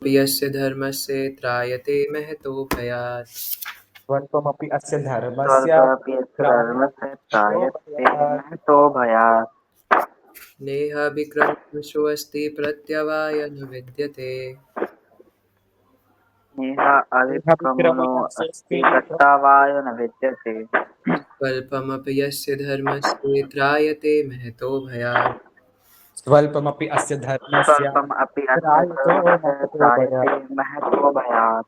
यस्य धर्मस्य त्रायते महतो भयात्। स्वल्पमपि अस्य धर्मस्य स्वल्पमपि अस्य धर्मस्य त्रायते महतो भयात्। नेहाभिक्रमशोऽस्ति प्रत्यवाय न विद्यते। नेह अविक्रमणो अस्ति विक्रमणस्येऽस्ति दत्तावाय न विद्यते। स्वल्पमपि यस्य धर्मस्य त्रायते महतो भयात्। स्वल्पमपि अस्य धर्मस्य स्वल्पम् अपि अस्य त्रायते धर्मस्य महतो त्रायते भयात्। महतो भयात्।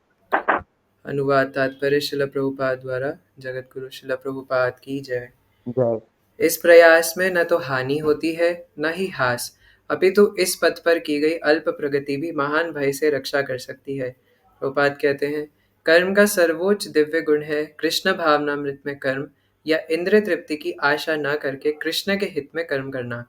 अनुवाद तात्पर्य शिल प्रभुपाद द्वारा। जगत गुरु शिल प्रभुपाद की जय। जय। इस प्रयास में न तो हानि होती है न ही हास, अपितु इस पथ पर की गई अल्प प्रगति भी महान भय से रक्षा कर सकती है। प्रभुपाद कहते हैं, कर्म का सर्वोच्च दिव्य गुण है कृष्ण भावनामृत में कर्म, या इंद्र तृप्ति की आशा न करके कृष्ण के हित में कर्म करना।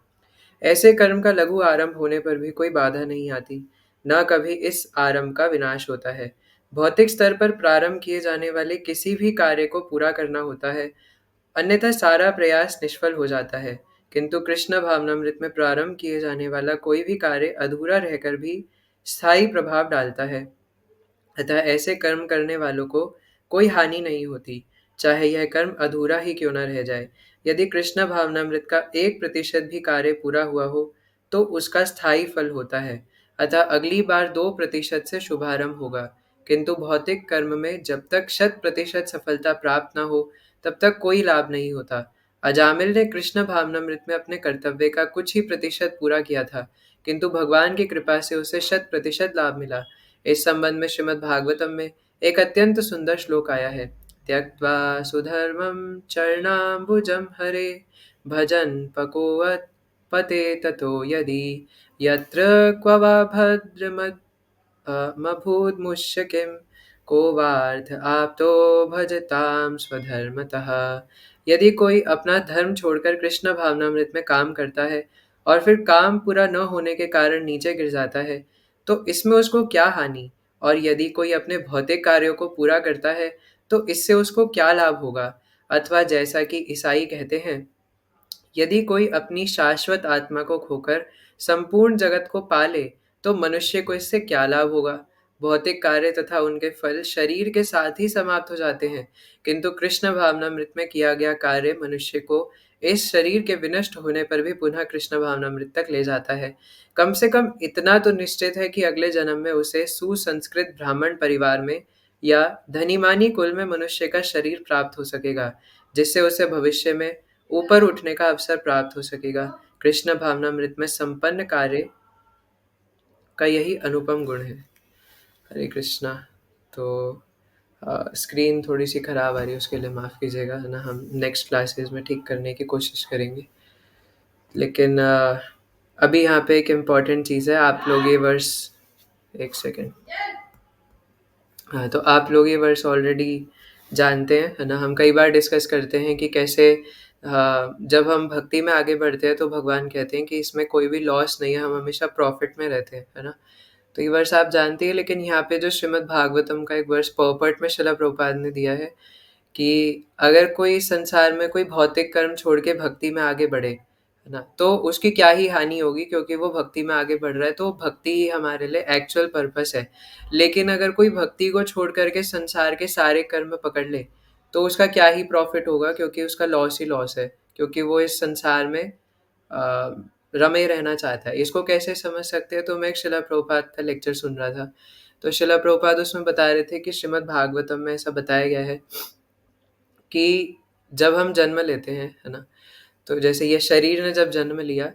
ऐसे कर्म का लघु आरंभ होने पर भी कोई बाधा नहीं आती, न कभी इस आरंभ का विनाश होता है। भौतिक स्तर पर प्रारंभ किए जाने वाले किसी भी कार्य को पूरा करना होता है, अन्यथा सारा प्रयास निष्फल हो जाता है। किंतु कृष्ण भावनामृत में प्रारंभ किए जाने वाला कोई भी कार्य अधूरा रहकर भी स्थायी प्रभाव डालता है। अतः ऐसे कर्म करने वालों को कोई हानि नहीं होती, चाहे यह कर्म अधूरा ही क्यों न रह जाए। यदि कृष्ण भावनामृत का 1% भी कार्य पूरा हुआ हो तो उसका स्थायी फल होता है। अतः अगली बार 2% से शुभारंभ होगा। किंतु भौतिक कर्म में जब तक 100% सफलता प्राप्त न हो तब तक कोई लाभ नहीं होता। अजामिल ने कृष्ण भावनामृत में अपने कर्तव्य का कुछ ही प्रतिशत पूरा किया था, किंतु भगवान की कृपा से उसे 100% लाभ मिला। इस संबंध में श्रीमद् भागवतम में एक अत्यंत सुंदर श्लोक आया है। त्यक्त्वा सुधर्मं चरणाम्बुजं हरे, भजन पकोवत् पते ततो यदि, यत्र क्व वा मभूद्मुष्य किं, को वार्थ आप्तो भजताम स्वधर्मतः। यदि कोई अपना धर्म छोड़कर कृष्ण भावनामृत में काम करता है और फिर काम पूरा न होने के कारण नीचे गिर जाता है तो इसमें उसको क्या हानि, और यदि कोई अपने भौतिक कार्यों को पूरा करता है तो इससे उसको क्या लाभ होगा। अथवा जैसा कि ईसाई कहते हैं, यदि कोई अपनी शाश्वत आत्मा को खोकर संपूर्ण जगत को पाले तो मनुष्य को इससे क्या लाभ होगा। भौतिक कार्य तथा उनके फल शरीर के साथ ही समाप्त हो जाते हैं, किंतु कृष्ण भावनामृत में किया गया कार्य मनुष्य को इस शरीर के विनष्ट होने पर भी पुनः कृष्ण भावनामृत तक ले जाता है। कम से कम इतना तो निश्चित है कि अगले जन्म में उसे सुसंस्कृत ब्राह्मण परिवार में या धनीमानी कुल में मनुष्य का शरीर प्राप्त हो सकेगा, जिससे उसे भविष्य में ऊपर उठने का अवसर प्राप्त हो सकेगा। कृष्ण भावनामृत में संपन्न कार्य का यही अनुपम गुण है। हरे कृष्णा। तो स्क्रीन थोड़ी सी खराब आ रही है, उसके लिए माफ़ कीजिएगा, है ना। हम नेक्स्ट क्लासेस में ठीक करने की कोशिश करेंगे। लेकिन अभी यहाँ पे एक इम्पॉर्टेंट चीज़ है। आप लोग ये वर्ष, एक सेकेंड, हाँ, तो आप लोग ये वर्ष ऑलरेडी जानते हैं, है ना। हम कई बार डिस्कस करते हैं कि कैसे जब हम भक्ति में आगे बढ़ते हैं तो भगवान कहते हैं कि इसमें कोई भी लॉस नहीं है, हम हमेशा प्रॉफिट में रहते हैं, है ना। तो ये वर्ष आप जानते हैं, लेकिन यहाँ पे जो श्रीमद् भागवतम का एक वर्ष पॉपर्ट में शिला प्रभुपाद ने दिया है कि अगर कोई संसार में कोई भौतिक कर्म छोड़ के भक्ति में आगे बढ़े, है ना, तो उसकी क्या ही हानि होगी, क्योंकि वो भक्ति में आगे बढ़ रहा है, तो भक्ति ही हमारे लिए एक्चुअल पर्पस है। लेकिन अगर कोई भक्ति को छोड़ करके संसार के सारे कर्म पकड़ ले तो उसका क्या ही प्रॉफिट होगा, क्योंकि उसका लॉस ही लॉस है, क्योंकि वो इस संसार में अ, रमे रहना चाहता है। इसको कैसे समझ सकते हैं, तो मैं एक शिला प्रभुपाद का लेक्चर सुन रहा था, तो शिला प्रभुपाद उसमें बता रहे थे कि श्रीमद् भागवतम में ऐसा बताया गया है कि जब हम जन्म लेते हैं, है ना, तो जैसे ये शरीर ने जब जन्म लिया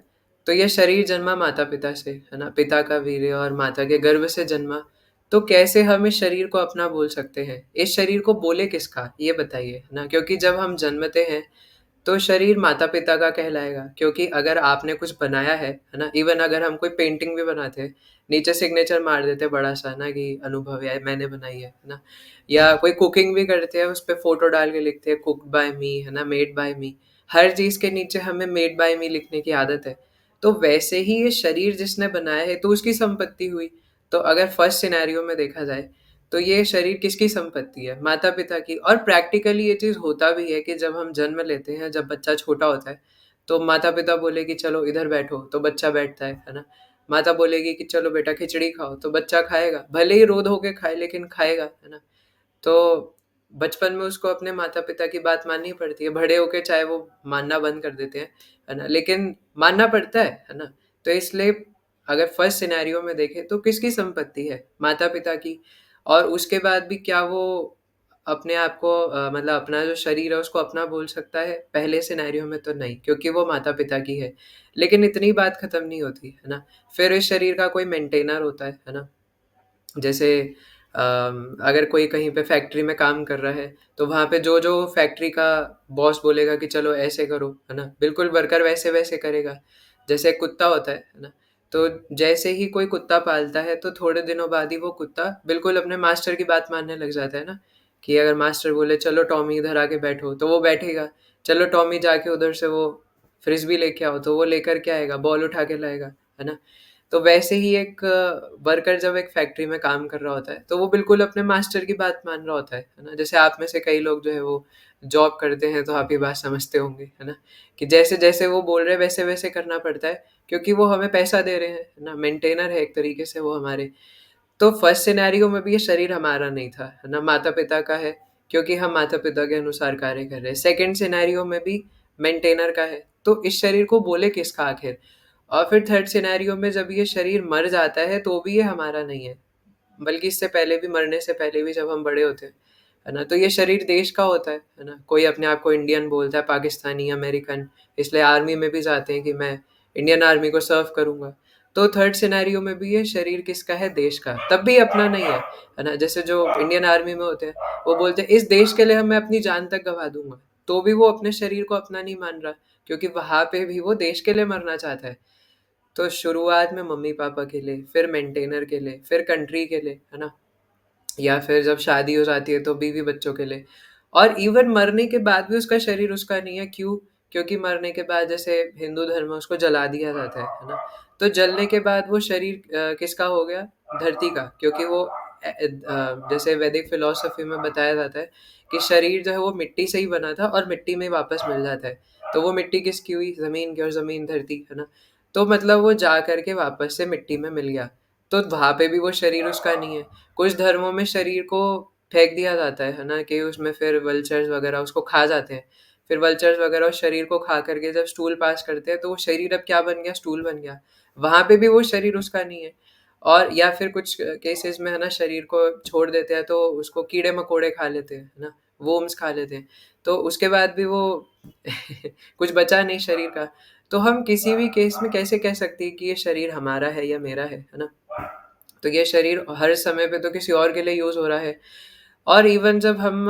तो ये शरीर जन्मा माता पिता से, है ना, पिता का वीर्य और माता के गर्भ से जन्मा। तो कैसे हम इस शरीर को अपना बोल सकते हैं, इस शरीर को बोले किसका, ये बताइए, है ना। क्योंकि जब हम जन्मते हैं तो शरीर माता पिता का कहलाएगा, क्योंकि अगर आपने कुछ बनाया है ना, इवन अगर हम कोई पेंटिंग भी बनाते हैं, नीचे सिग्नेचर मार देते हैं बड़ा सा ना कि अनुभव है, मैंने बनाई है ना। या कोई कुकिंग भी करते हैं, उस पर फोटो डाल के लिखते हैं कुक्ड बाय मी, है ना, मेड बाय मी। हर चीज के नीचे हमें मेड बाय मी लिखने की आदत है। तो वैसे ही ये शरीर जिसने बनाया है तो उसकी संपत्ति हुई। तो अगर फर्स्ट सिनेरियो में देखा जाए तो ये शरीर किसकी संपत्ति है, माता पिता की। और प्रैक्टिकली ये चीज़ होता भी है कि जब हम जन्म लेते हैं, जब बच्चा छोटा होता है तो माता पिता बोले कि चलो इधर बैठो तो बच्चा बैठता है ना। माता बोलेगी कि चलो बेटा खिचड़ी खाओ, तो बच्चा खाएगा, भले ही रो धो के खाए लेकिन खाएगा, है ना? तो बचपन में उसको अपने माता-पिता की बात माननी पड़ती है, बड़े होके चाहे वो मानना बंद कर देते हैं, है ना? लेकिन मानना पड़ता है ना? तो इसलिए अगर फर्स्ट सिनेरियो में देखें तो किसकी संपत्ति है? माता-पिता की। और उसके बाद भी क्या वो अपने आप को मतलब अपना जो शरीर है उसको अपना बोल सकता है? पहले सिनेरियो में तो नहीं, क्योंकि वो माता-पिता की है। लेकिन इतनी बात खत्म नहीं होती, है ना? फिर इस शरीर का कोई मेंटेनर होता है ना? जैसे अगर कोई कहीं पे फैक्ट्री में काम कर रहा है, तो वहाँ पे जो-जो फैक्ट्री का बॉस बोलेगा कि चलो ऐसे करो, है ना? बिल्कुल वर्कर वैसे-वैसे करेगा। जैसे एक कुत्ता होता है ना? तो जैसे ही कोई कुत्ता पालता है, तो थोड़े दिनों बाद ही वो कुत्ता बिल्कुल अपने मास्टर की बात मानने लग जाता है ना? कि अगर मास्टर बोले चलो टॉमी इधर आके बैठो, तो वो बैठेगा। चलो टॉमी जाके उधर से वो फ्रिस्बी लेके आओ, तो वो लेकर के आएगा, बॉल उठा के लाएगा, है ना? तो वैसे ही एक वर्कर जब एक फैक्ट्री में काम कर रहा होता है, तो वो बिल्कुल अपने मास्टर की बात मान रहा होता है ना? जैसे आप में से कई लोग जो है वो जॉब करते हैं, तो आप ये बात समझते होंगे, है ना? कि जैसे-जैसे वो बोल रहे हैं वैसे-वैसे करना पड़ता है, क्योंकि वो हमें पैसा दे रहे हैं, है ना? मेंटेनर है एक तरीके से वो हमारे। तो फर्स्ट सिनेरियो में भी ये शरीर हमारा नहीं था, है ना? माता-पिता का है, क्योंकि हम माता-पिता के अनुसार कार्य कर रहे हैं। सेकंड सिनेरियो में भी मेंटेनर का है, तो इस शरीर को बोले किसका आखिर? और फिर थर्ड सिनेरियो में जब ये शरीर मर जाता है, तो भी ये हमारा नहीं है, बल्कि इससे पहले भी, मरने से पहले भी जब हम बड़े होते हैं, है ना? तो ये शरीर देश का होता है ना? कोई अपने आप को इंडियन बोलता है, पाकिस्तानी, अमेरिकन, इसलिए आर्मी में भी जाते हैं कि मैं इंडियन आर्मी को सर्व करूँगा। तो थर्ड सिनेरियो में भी ये शरीर किसका है? देश का, तब भी अपना नहीं है ना? जैसे जो इंडियन आर्मी में होते हैं, वो बोलते हैं इस देश के लिए मैं अपनी जान तक गँवा दूँगा, तो भी वो अपने शरीर को अपना नहीं मान रहा, क्योंकि वहाँ पे भी वो देश के लिए मरना चाहता है। तो शुरुआत में मम्मी-पापा के लिए, फिर मेंटेनर के लिए, फिर कंट्री के लिए, है ना? या फिर जब शादी हो जाती है तो बीवी-बच्चों के लिए। और इवन मरने के बाद भी उसका शरीर उसका नहीं है, क्यों? क्योंकि मरने के बाद जैसे हिंदू धर्म में उसको जला दिया जाता है ना? तो जलने के बाद वो शरीर किसका हो गया? धरती का, क्योंकि वो जैसे वैदिक फिलॉसफी में बताया जाता है कि शरीर जो है वो मिट्टी से ही बना था और मिट्टी में ही वापस मिल जाता है। तो वो मिट्टी किसकी हुई? ज़मीन की, और ज़मीन धरती, है ना? तो मतलब वो जा कर के वापस से मिट्टी में मिल गया। तो वहाँ पे भी वो शरीर उसका नहीं है। कुछ धर्मों में शरीर को फेंक दिया जाता है ना? कि उसमें फिर वल्चर्स वगैरह उसको खा जाते हैं। फिर वल्चर्स वगैरह उस शरीर को खा कर के जब स्टूल पास करते हैं, तो वो शरीर अब क्या बन गया? स्टूल बन गया। वहाँ पे भी वो शरीर उसका नहीं है। और या फिर कुछ केसेस में, है ना, शरीर को छोड़ देते हैं, तो उसको कीड़े-मकोड़े खा लेते हैं, है ना? वर्म्स खा लेते हैं। तो उसके बाद भी वो कुछ बचा नहीं शरीर का। तो हम किसी भी केस में कैसे कह सकते हैं कि ये शरीर हमारा है या मेरा है ना? तो ये शरीर हर समय पे तो किसी और के लिए यूज़ हो रहा है। और इवन जब हम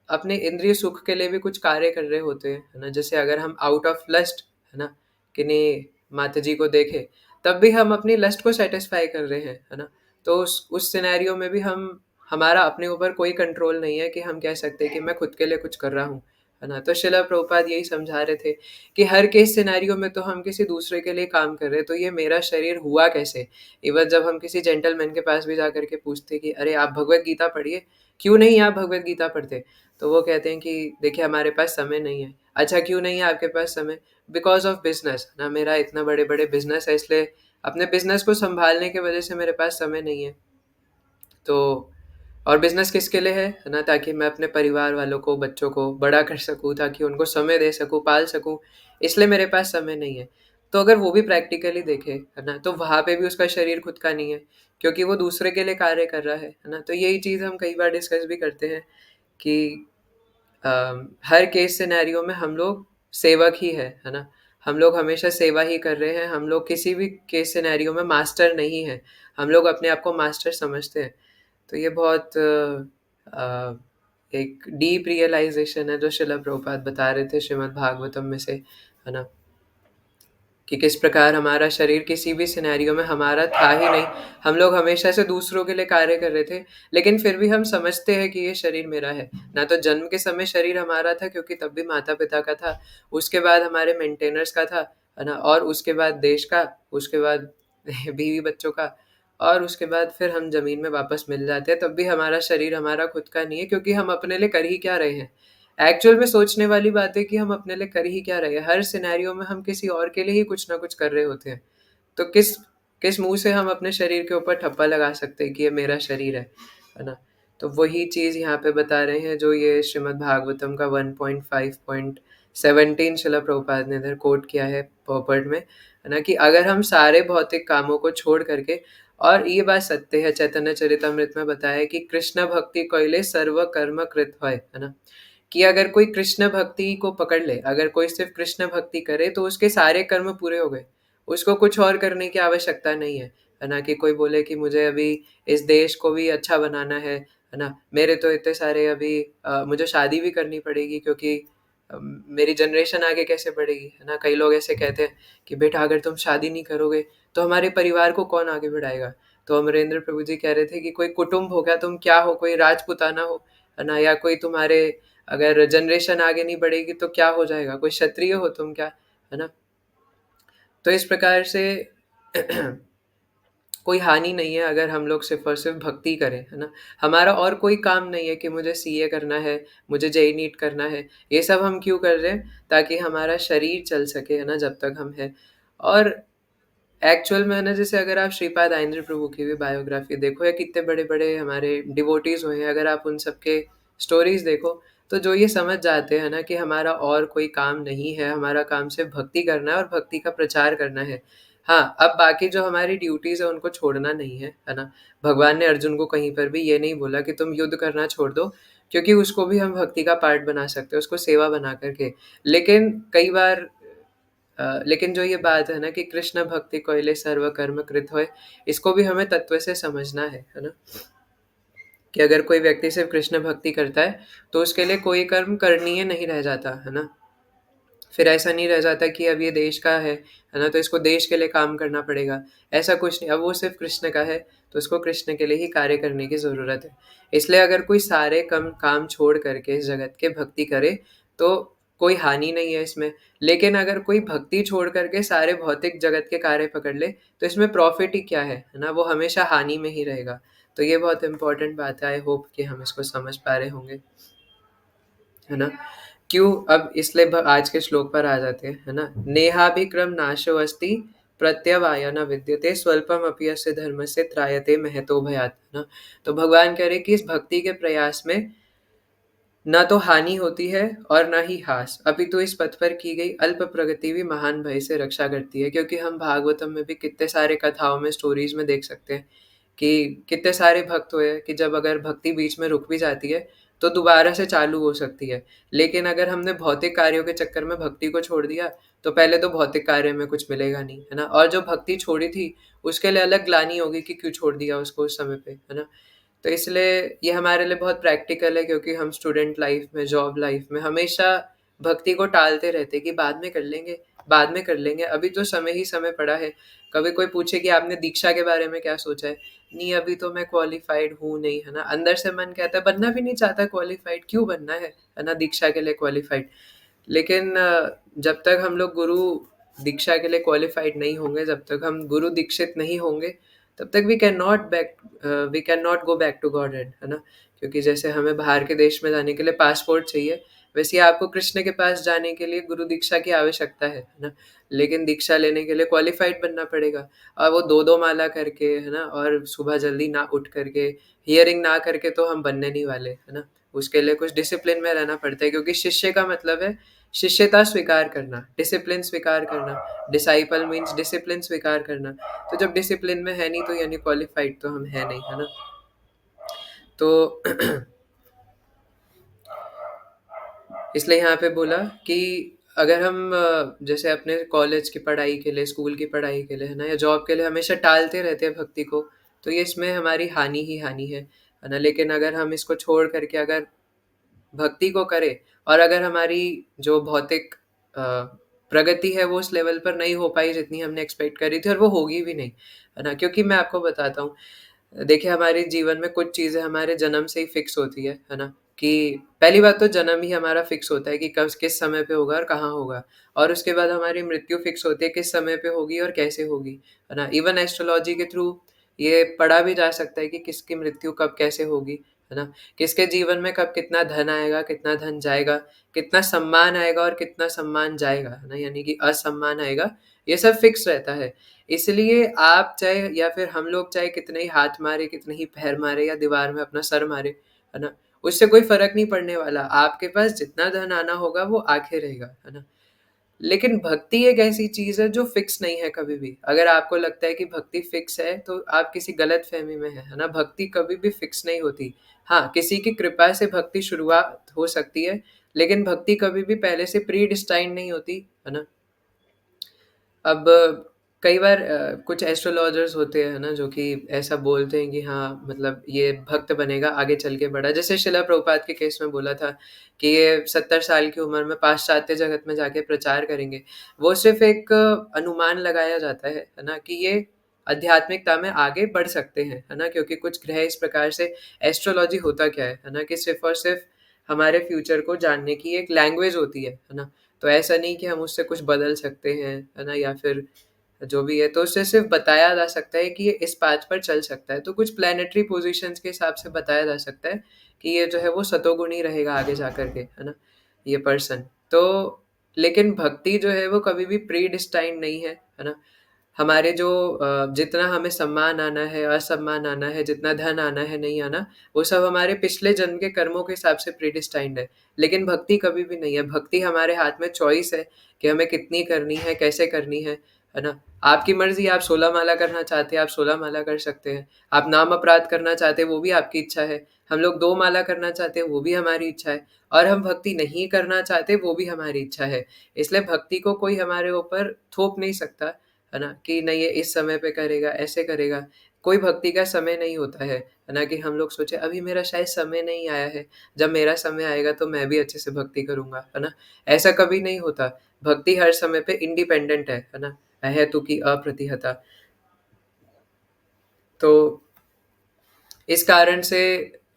अपने इंद्रिय सुख के लिए भी कुछ कार्य कर रहे होते हैं, है ना? जैसे अगर हम आउट ऑफ लस्ट, है ना, किन्हीं माताजी को देखें, तब भी हम अपनी लस्ट को सैटिस्फाई कर रहे हैं, है ना? तो उस सिनेरियो में भी हमारा अपने ऊपर कोई कंट्रोल नहीं है कि हम कह सकते हैं कि मैं खुद के लिए कुछ कर रहा हूँ, है ना? तो श्रील प्रभुपाद यही समझा रहे थे कि हर केस सिनेरियो में तो हम किसी दूसरे के लिए काम कर रहे हैं, तो ये मेरा शरीर हुआ कैसे? इवन जब हम किसी जेंटलमैन के पास भी जाकर के पूछते कि अरे आप भगवत गीता पढ़िए, क्यों नहीं आप भगवत गीता पढ़ते? तो वो कहते हैं कि देखिए हमारे पास समय नहीं है। अच्छा, क्यों नहीं है आपके पास समय? बिकॉज़ ऑफ बिज़नेस ना, मेरा इतना बड़े-बड़े बिज़नेस है, इसलिए अपने बिज़नेस को सँभालने की वज़ह से मेरे पास समय नहीं है। तो और बिज़नेस किसके लिए है ना? ताकि मैं अपने परिवार वालों को, बच्चों को बड़ा कर सकूँ, ताकि उनको समय दे सकूँ, पाल सकूँ, इसलिए मेरे पास समय नहीं है। तो अगर वो भी प्रैक्टिकली देखे, है ना? तो वहाँ पे भी उसका शरीर खुद का नहीं है, क्योंकि वो दूसरे के लिए कार्य कर रहा है ना? तो यही चीज़ हम कई बार डिस्कस भी करते हैं कि हर केस सिनेरियो में हम लोग सेवक ही है ना? हम लोग हमेशा सेवा ही कर रहे हैं, हम लोग किसी भी केस सिनेरियो में मास्टर नहीं हैं। हम लोग अपने आप को मास्टर समझते हैं। तो ये बहुत एक डीप रियलाइज़ेशन है जो श्रील प्रभुपाद बता रहे थे श्रीमद् भागवतम में से, है ना? कि किस प्रकार हमारा शरीर किसी भी सिनेरियो में हमारा था ही नहीं। हम लोग हमेशा से दूसरों के लिए कार्य कर रहे थे, लेकिन फिर भी हम समझते हैं कि ये शरीर मेरा है। ना तो जन्म के समय शरीर हमारा था, क्योंकि तब भी माता-पिता का था, उसके बाद हमारे मेंटेनर्स का था, है ना? और उसके बाद देश का, उसके बाद बीवी-बच्चों का, और उसके बाद फिर हम ज़मीन में वापस मिल जाते हैं, तब भी हमारा शरीर हमारा खुद का नहीं है, क्योंकि हम अपने लिए कर ही क्या रहे हैं? एक्चुअल में सोचने वाली बात है कि हम अपने लिए कर ही क्या रहे हैं। हर सिनेरियो में हम किसी और के लिए ही कुछ ना कुछ कर रहे होते हैं। तो किस मुँह से हम अपने शरीर के ऊपर ठप्पा लगा सकते हैं कि ये मेरा शरीर है ना? तो वही चीज़ यहाँ पे बता रहे हैं जो ये श्रीमद् भागवतम का 1.5.17 शिला प्रभुपाद ने इधर कोट किया है पर्पट में, है ना? कि अगर हम सारे भौतिक कामों को छोड़ करके, और ये बात सत्य है, चैतन्य चरितमृत में बताया है कि कृष्ण भक्ति कइले सर्व कर्म कृत होय, है ना? कि अगर कोई कृष्ण भक्ति को पकड़ ले, अगर कोई सिर्फ कृष्ण भक्ति करे तो उसके सारे कर्म पूरे हो गए, उसको कुछ और करने की आवश्यकता नहीं है ना? कि कोई बोले कि मुझे अभी इस देश को भी अच्छा बनाना है ना? मेरे तो इतने सारे अभी मुझे शादी भी करनी पड़ेगी क्योंकि मेरी जनरेशन आगे कैसे बढ़ेगी, है ना? कई लोग ऐसे कहते हैं कि बेटा अगर तुम शादी नहीं करोगे तो हमारे परिवार को कौन आगे बढ़ाएगा? तो अमरेंद्र प्रभु जी कह रहे थे कि कोई कुटुंब हो गया, तुम क्या हो, कोई राजपुताना हो, है ना? या कोई तुम्हारे अगर जनरेशन आगे नहीं बढ़ेगी तो क्या हो जाएगा, कोई क्षत्रिय हो तुम क्या, है ना? तो इस प्रकार से कोई हानि नहीं है अगर हम लोग सिर्फ और सिर्फ भक्ति करें, है ना? हमारा और कोई काम नहीं है कि मुझे सीए करना है, मुझे जेई नीट करना है, ये सब हम क्यों कर रहे हैं? ताकि हमारा शरीर चल सके, है ना, जब तक हम हैं। और एक्चुअल में, है ना, जैसे अगर आप श्रीपाद आइंद्र प्रभु की भी बायोग्राफी देखो या कितने बड़े बड़े हमारे डिवोटीज हुए हैं, अगर आप उन सबके स्टोरीज देखो तो जो ये समझ जाते हैं ना कि हमारा और कोई काम नहीं है, हमारा काम सिर्फ भक्ति करना है और भक्ति का प्रचार करना है। हाँ, अब बाकी जो हमारी ड्यूटीज है उनको छोड़ना नहीं है ना? भगवान ने अर्जुन को कहीं पर भी ये नहीं बोला कि तुम युद्ध करना छोड़ दो, क्योंकि उसको भी हम भक्ति का पार्ट बना सकते हैं, उसको सेवा बना करके। लेकिन कई बार लेकिन जो ये बात है ना कि कृष्ण भक्ति कोइले सर्व कर्म कृत होय, इसको भी हमें तत्व से समझना है ना? कि अगर कोई व्यक्ति सिर्फ कृष्ण भक्ति करता है तो उसके लिए कोई कर्म करणीय नहीं रह जाता, है ना? फिर ऐसा नहीं रह जाता कि अब ये देश का है ना, तो इसको देश के लिए काम करना पड़ेगा, ऐसा कुछ नहीं। अब वो सिर्फ कृष्ण का है तो उसको कृष्ण के लिए ही कार्य करने की ज़रूरत है। इसलिए अगर कोई सारे कम काम छोड़ करके इस जगत के भक्ति करे तो कोई हानि नहीं है इसमें। लेकिन अगर कोई भक्ति छोड़ करके सारे भौतिक जगत के कार्य पकड़ ले तो इसमें प्रॉफिट ही क्या है ना? वो हमेशा हानि में ही रहेगा। तो ये बहुत इंपॉर्टेंट बात है, आई होप कि हम इसको समझ पा रहे होंगे, है ना? क्यों? अब इसलिए आज के श्लोक पर आ जाते हैं, है ना? नेहाभिक्रम नाशो अस्ति प्रत्यवाय न विद्यते स्वल्पम अपि अस्य धर्मस्य त्रायते महतो भयात्, है ना? तो भगवान कह रहे कि इस भक्ति के प्रयास में ना तो हानि होती है और ना ही हास, अभी तो इस पथ पर की गई अल्प प्रगति भी महान भय से रक्षा करती है। क्योंकि हम भागवतम में भी कितने सारे कथाओं में, स्टोरीज में देख सकते हैं कि कितने सारे भक्त हुए कि जब अगर भक्ति बीच में रुक भी जाती है तो दोबारा से चालू हो सकती है। लेकिन अगर हमने भौतिक कार्यों के चक्कर में भक्ति को छोड़ दिया तो पहले तो भौतिक कार्य में कुछ मिलेगा नहीं, है ना? और जो भक्ति छोड़ी थी उसके लिए अलग ग्लानि होगी कि क्यों छोड़ दिया उसको उस समय पे, है ना? तो इसलिए ये हमारे लिए बहुत प्रैक्टिकल है, क्योंकि हम स्टूडेंट लाइफ में, जॉब लाइफ में हमेशा भक्ति को टालते रहते कि बाद में कर लेंगे, बाद में कर लेंगे, अभी तो समय ही समय पड़ा है। कभी कोई पूछे कि आपने दीक्षा के बारे में क्या सोचा है? नहीं, अभी तो मैं क्वालिफाइड हूँ नहीं, है ना? अंदर से मन कहता है, बनना भी नहीं चाहता क्वालिफाइड, क्यों बनना है ना, दीक्षा के लिए क्वालिफाइड। लेकिन जब तक हम लोग गुरु दीक्षा के लिए क्वालिफाइड नहीं होंगे, जब तक हम गुरु दीक्षित नहीं होंगे, तब तक we can not go back to godhead, है ना? क्योंकि जैसे हमें बाहर के देश में जाने के लिए पासपोर्ट चाहिए, वैसे ही आपको कृष्ण के पास जाने के लिए गुरु दीक्षा की आवश्यकता है ना? लेकिन दीक्षा लेने के लिए क्वालिफाइड बनना पड़ेगा, और वो दो दो माला करके, है ना, और सुबह जल्दी ना उठ करके, हियरिंग ना करके तो हम बनने नहीं वाले, है ना? उसके लिए कुछ डिसिप्लिन में रहना पड़ता है, क्योंकि शिष्य का मतलब है शिष्यता स्वीकार करना, डिसिप्लिन स्वीकार करना। डिसाइपल मीन्स डिसिप्लिन स्वीकार करना। तो जब डिसिप्लिन में है नहीं तो यानी क्वालिफाइड तो हम है नहीं, है ना? तो इसलिए यहाँ पे बोला कि अगर हम जैसे अपने कॉलेज की पढ़ाई के लिए, स्कूल की पढ़ाई के लिए, है ना, या जॉब के लिए हमेशा टालते रहते हैं भक्ति को, तो ये इसमें हमारी हानि ही हानि है ना? लेकिन अगर हम इसको छोड़ करके अगर भक्ति को करें, और अगर हमारी जो भौतिक प्रगति है वो उस लेवल पर नहीं हो पाई जितनी हमने एक्सपेक्ट करी थी, और वो होगी भी नहीं, है ना? क्योंकि मैं आपको बताता हूँ, देखिए हमारे जीवन में कुछ चीज़ें हमारे जन्म से ही फिक्स होती है ना? कि पहली बात तो जन्म ही हमारा फिक्स होता है कि कब किस समय पे होगा और कहाँ होगा, और उसके बाद हमारी मृत्यु फिक्स होती है किस समय पे होगी और कैसे होगी, है ना? इवन एस्ट्रोलॉजी के थ्रू ये पढ़ा भी जा सकता है कि किसकी मृत्यु कब कैसे होगी, है ना? किसके जीवन में कब कितना धन आएगा, कितना धन जाएगा, कितना सम्मान आएगा और कितना सम्मान जाएगा, है ना? यानी कि असम्मान आएगा, ये सब फिक्स रहता है। इसलिए आप चाहे या फिर हम लोग चाहे कितने ही हाथ मारे, कितने ही पैर मारे या दीवार में अपना सर मारे, है ना? उससे कोई फ़र्क नहीं पड़ने वाला। आपके पास जितना धन आना होगा वो आके रहेगा, है ना? लेकिन भक्ति एक ऐसी चीज़ है जो फिक्स नहीं है कभी भी। अगर आपको लगता है कि भक्ति फिक्स है, तो आप किसी गलतफ़हमी में हैं, है ना? भक्ति कभी भी फिक्स नहीं होती। हाँ, किसी की कृपा से भक्ति शुरुआत हो सकती है, लेकिन भक्ति कभी भी पहले से प्री डिस्टाइन्ड नहीं होती, है ना? अब कई बार कुछ एस्ट्रोलॉजर्स होते हैं ना जो कि ऐसा बोलते हैं कि हाँ मतलब ये भक्त बनेगा आगे चल के बड़ा, जैसे शिला प्रभुपाद के केस में बोला था कि ये 70 साल की उम्र में पाश्चात्य जगत में जाके प्रचार करेंगे। वो सिर्फ एक अनुमान लगाया जाता है ना, कि ये आध्यात्मिकता में आगे बढ़ सकते हैं, है ना? क्योंकि कुछ ग्रह इस प्रकार से, एस्ट्रोलॉजी होता क्या है ना? कि सिर्फ और सिर्फ हमारे फ्यूचर को जानने की एक लैंग्वेज होती है ना? तो ऐसा नहीं कि हम उससे कुछ बदल सकते हैं, है ना? या फिर जो भी है, तो उससे सिर्फ बताया जा सकता है कि ये इस पाथ पर चल सकता है। तो कुछ प्लैनेटरी पोज़ीशंस के हिसाब से बताया जा सकता है कि ये जो है वो सतोगुणी रहेगा आगे जा कर के, है ना? ये पर्सन। तो लेकिन भक्ति जो है वो कभी भी प्री डिस्टाइन्ड नहीं है ना? हमारे जो जितना हमें सम्मान आना है, असम्मान आना है, जितना धन आना है, नहीं आना, वो सब हमारे पिछले जन्म के कर्मों के हिसाब से प्रीडिस्टाइंड है। लेकिन भक्ति कभी भी नहीं है। भक्ति हमारे हाथ में चॉइस है कि हमें कितनी करनी है, कैसे करनी है ना? आपकी मर्ज़ी, आप 16 माला करना चाहते हैं, आप 16 माला कर सकते हैं। आप नाम अपराध करना चाहते हैं, वो भी आपकी इच्छा है। हम लोग 2 माला करना चाहते हैं, वो भी हमारी इच्छा है। और हम भक्ति नहीं करना चाहते, वो भी हमारी इच्छा है। इसलिए भक्ति को कोई हमारे ऊपर थोप नहीं सकता, है ना? कि नहीं ये इस समय पे करेगा, ऐसे करेगा। कोई भक्ति का समय नहीं होता है ना? कि हम लोग सोचे अभी मेरा शायद समय नहीं आया है, जब मेरा समय आएगा तो मैं भी अच्छे से भक्ति करूँगा, है ना? ऐसा कभी नहीं होता। भक्ति हर समय पे इंडिपेंडेंट है ना? अहेतु की अप्रतिहता। तो इस कारण से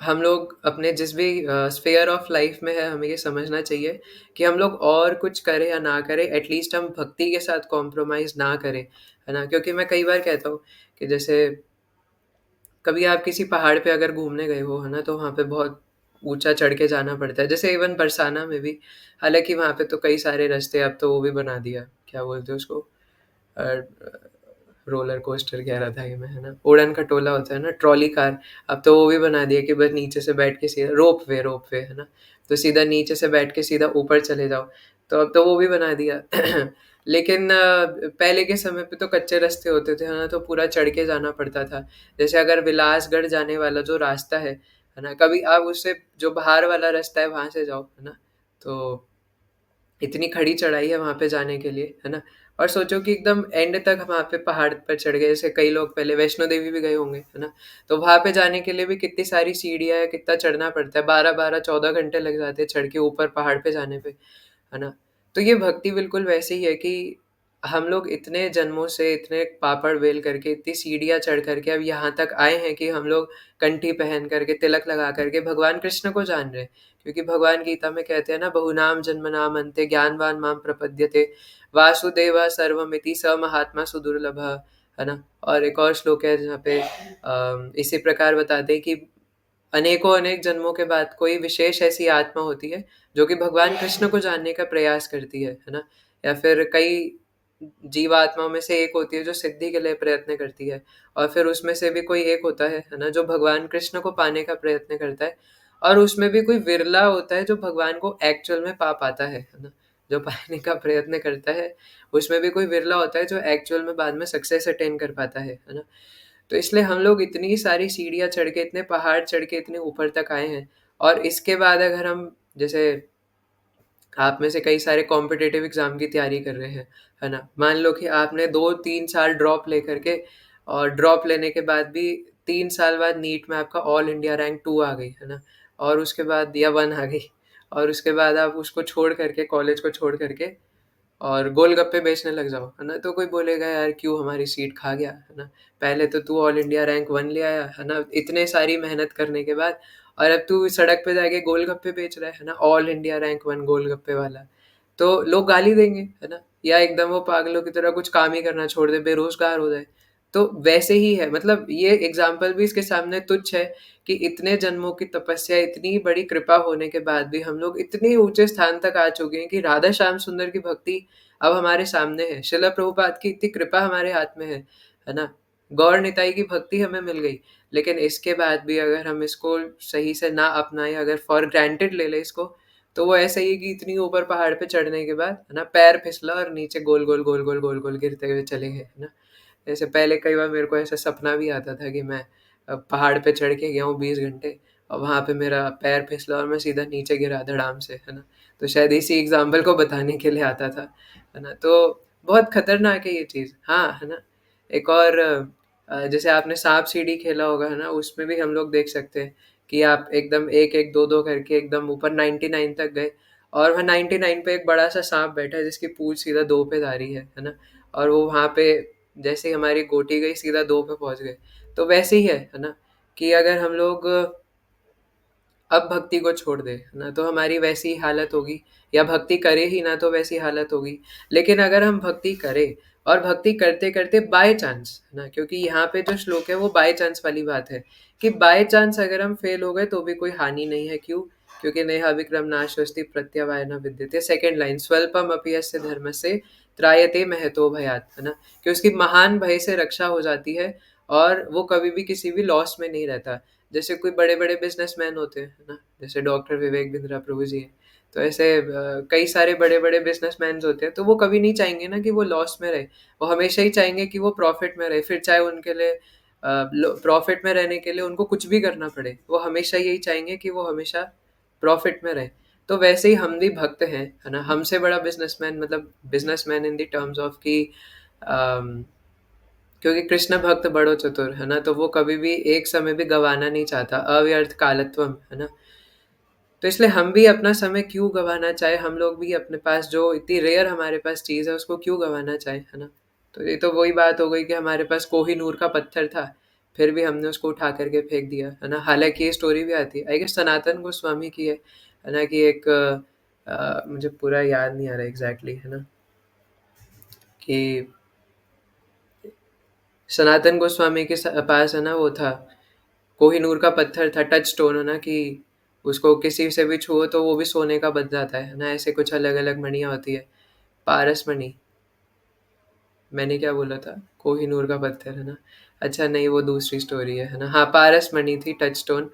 हम लोग अपने जिस भी स्फीयर ऑफ लाइफ में है, हमें ये समझना चाहिए कि हम लोग और कुछ करें या ना करें, एटलीस्ट हम भक्ति के साथ कॉम्प्रोमाइज़ ना करें, है ना? क्योंकि मैं कई बार कहता हूँ कि जैसे कभी आप किसी पहाड़ पे अगर घूमने गए हो, है ना? तो वहाँ पे बहुत ऊँचा चढ़ के जाना पड़ता है। जैसे इवन बरसाना में भी, हालाँकि वहाँ पे तो कई सारे रास्ते अब तो वो भी बना दिया, क्या बोलते हैं उसको? अ, रोलर कोस्टर कह रहा था ये मैं, है ना? उड़न खटोला होता है ना, ट्रॉली कार, अब तो वो भी बना दिया कि बस नीचे से बैठ के सीधा रोप वे, है ना? तो सीधा नीचे से बैठ के सीधा ऊपर चले जाओ, तो अब तो वो भी बना दिया। लेकिन पहले के समय पे तो कच्चे रास्ते होते थे, है ना? तो पूरा चढ़ के जाना पड़ता था। जैसे अगर विलासगढ़ जाने वाला जो रास्ता है ना? कभी आप उससे जो बाहर वाला रास्ता है वहाँ से जाओ, है ना? तो इतनी खड़ी चढ़ाई है वहाँ पे जाने के लिए, है ना? और सोचो कि एकदम एंड तक वहाँ पे पहाड़ पर चढ़ गए, जैसे कई लोग पहले वैष्णो देवी भी गए होंगे, है ना? तो वहाँ पे जाने के लिए भी कितनी सारी सीढ़ियाँ हैं, कितना चढ़ना पड़ता है, 12-12, 14 घंटे लग जाते हैं चढ़ के ऊपर पहाड़ पे जाने पे, है ना? तो ये भक्ति बिल्कुल वैसे ही है कि हम लोग इतने जन्मों से इतने पापड़ बेल करके, इतनी सीढ़ियाँ चढ़ करके अब यहाँ तक आए हैं कि हम लोग कंठी पहन करके, तिलक लगा करके भगवान कृष्ण को जान रहे हैं। क्योंकि भगवान गीता में कहते हैं ना, बहुनाम जन्मनाम अन्ते ज्ञानवान माम प्रपद्यते वासुदेव सर्वमिति स महात्मा सुदुर्लभ, है ना? और एक और श्लोक है जहाँ पे इसी प्रकार बताते हैं कि अनेकों अनेक जन्मों के बाद कोई विशेष ऐसी आत्मा होती है जो कि भगवान कृष्ण को जानने का प्रयास करती है ना? या फिर कई जीवात्माओं में से एक होती है जो सिद्धि के लिए प्रयत्न करती है, और फिर उसमें से भी कोई एक होता है ना? जो भगवान कृष्ण को पाने का प्रयत्न करता है, और उसमें भी कोई विरला होता है जो भगवान को एक्चुअल में पा पाता है ना? जो पाने का प्रयत्न करता है, उसमें भी कोई विरला होता है जो एक्चुअल में बाद में सक्सेस अटेन कर पाता है ना? तो इसलिए हम लोग इतनी सारी सीढ़ियाँ चढ़ के, इतने पहाड़ चढ़ के इतने ऊपर तक आए हैं, और इसके बाद अगर हम जैसे आप में से कई सारे कॉम्पिटिटिव एग्ज़ाम की तैयारी कर रहे हैं, है ना? मान लो कि आपने 2-3 साल ड्रॉप लेकर के, और ड्रॉप लेने के बाद भी 3 साल बाद नीट में आपका ऑल इंडिया रैंक 2 आ गई, है ना? और उसके बाद या 1 आ गई, और उसके बाद आप उसको छोड़ करके, कॉलेज को छोड़ करके और गोलगप्पे बेचने लग जाओ, है ना? तो कोई बोलेगा यार क्यों हमारी सीट खा गया, है ना? पहले तो तू ऑल इंडिया रैंक 1 ले आया, है ना? इतने सारी मेहनत करने के बाद, और अब तू सड़क पे जाके गोलगप्पे बेच रहा है ना? ऑल इंडिया रैंक 1 गोलगप्पे वाला। तो लोग गाली देंगे, है ना? या एकदम वो पागलों की तरह कुछ काम ही करना छोड़ दे, बेरोज़गार हो जाए। तो वैसे ही है, मतलब ये एग्ज़ाम्पल भी इसके सामने तुच्छ है कि इतने जन्मों की तपस्या, इतनी बड़ी कृपा होने के बाद भी हम लोग इतने ऊँचे स्थान तक आ चुके हैं कि राधा श्याम सुंदर की भक्ति अब हमारे सामने है। श्रील प्रभुपाद की इतनी कृपा हमारे हाथ में है ना? गौर निताई की भक्ति हमें मिल गई, लेकिन इसके बाद भी अगर हम इसको सही से ना अपनाएँ, अगर फॉर ग्रांटेड ले लें इसको, तो वो ऐसा ही है कि इतनी ऊपर पहाड़ पे चढ़ने के बाद, है ना, पैर फिसला और नीचे गोल-गोल, गोल-गोल, गोल-गोल गिरते हुए चले गए, है ना? जैसे पहले कई बार मेरे को ऐसा सपना भी आता था कि मैं पहाड़ पे चढ़ के गया हूँ 20 घंटे और वहाँ पे मेरा पैर फिसला और मैं सीधा नीचे गिरा धड़ाम से, है ना? तो शायद इसी एग्ज़ाम्पल को बताने के लिए आता था, है ना? तो बहुत खतरनाक है ये चीज़। हाँ, है ना? एक और जैसे आपने साँप-सीढ़ी खेला होगा, है ना? उसमें भी हम लोग देख सकते हैं कि आप एकदम 1-1, 2-2 करके एकदम ऊपर 99 तक गए और वहाँ 99 पे एक बड़ा-सा साँप बैठा है जिसकी पूँछ सीधा 2 पे जा रही है ना? और वो वहाँ पे जैसे ही हमारी गोटी गई सीधा 2 पे पहुँच गए। तो वैसे ही है ना? कि अगर हम लोग अब भक्ति को छोड़ दें, है ना? तो हमारी वैसी ही हालत होगी, या भक्ति करें ही ना तो वैसी हालत होगी। लेकिन अगर हम भक्ति करें और भक्ति करते-करते बाय चांस, है ना? क्योंकि यहाँ पे जो श्लोक है वो बाय चांस वाली बात है, कि बाय चांस अगर हम फेल हो गए तो भी कोई हानि नहीं है। क्यों? क्योंकि नेहा विक्रम नाशोस्ति प्रत्यवाय न विद्यते। सेकंड लाइन, स्वल्पमपि यस्य धर्मस्य त्रायते महतो भयात्, है ना? कि उसकी महान भय से रक्षा हो जाती है और वो कभी भी किसी भी लॉस में नहीं रहता। जैसे कोई बड़े-बड़े बिज़नेसमैन होते हैं, है ना? जैसे डॉक्टर विवेक बिंद्रा प्रभु जी हैं। तो ऐसे कई सारे बड़े-बड़े बिज़नेसमैन्स होते हैं, तो वो कभी नहीं चाहेंगे ना कि वो लॉस में रहे। वो हमेशा ही चाहेंगे कि वो प्रॉफ़िट में रहे, फिर चाहे उनके लिए लो प्रॉफ़िट में रहने के लिए उनको कुछ भी करना पड़े। वो हमेशा यही चाहेंगे कि वो हमेशा प्रॉफ़िट में रहे। तो वैसे ही हम भी भक्त हैं, है ना? हमसे बड़ा बिज़नेसमैन, मतलब businessman in the terms of कि अम क्योंकि कृष्ण भक्त बड़ो चतुर, है ना? तो वो कभी भी एक समय भी गँवाना नहीं चाहता, अव्यर्थ कालत्वम, है ना? तो इसलिए हम भी अपना समय क्यों गँवाना चाहें, हम लोग भी अपने पास जो इतनी रेयर हमारे पास चीज़ है, उसको क्यों गँवाना चाहें, है ना? तो ये तो वही बात हो गई कि हमारे पास कोहिनूर का पत्थर था, फिर भी हमने उसको उठा कर के फेंक दिया, है ना? हालाँकि ये स्टोरी भी आती है, आई गेस सनातन गोस्वामी की है ना? कि एक मुझे पूरा याद नहीं आ रहा एग्ज़ैक्टली, है ना? कि सनातन गोस्वामी के पास है ना वो था, कोहिनूर का पत्थर था, टच स्टोन, है ना? कि उसको किसी से भी छुओ तो वो भी सोने का बन जाता है ना? ऐसे कुछ अलग-अलग मणियाँ होती है। पारस मणि, मैंने क्या बोला था? कोहिनूर का पत्थर, है ना? अच्छा नहीं, वो दूसरी स्टोरी है ना? हाँ, पारस मणि थी, टच स्टोन।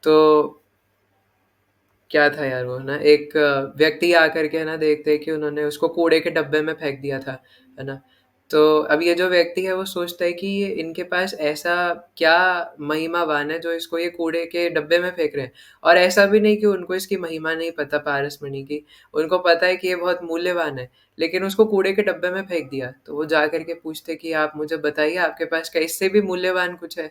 तो क्या था यार वो, ना एक व्यक्ति आकर के है ना देखते हैं कि उन्होंने उसको कूड़े के डब्बे में फेंक दिया था, है ना? तो अब ये जो व्यक्ति है वो सोचता है कि ये इनके पास ऐसा क्या महिमावान है जो इसको ये कूड़े के डब्बे में फेंक रहे हैं। और ऐसा भी नहीं कि उनको इसकी महिमा नहीं पता पारसमणि की, उनको पता है कि ये बहुत मूल्यवान है, लेकिन उसको कूड़े के डब्बे में फेंक दिया। तो वो जा कर के पूछते कि आप मुझे बताइए आपके पास क्या इससे भी मूल्यवान कुछ है?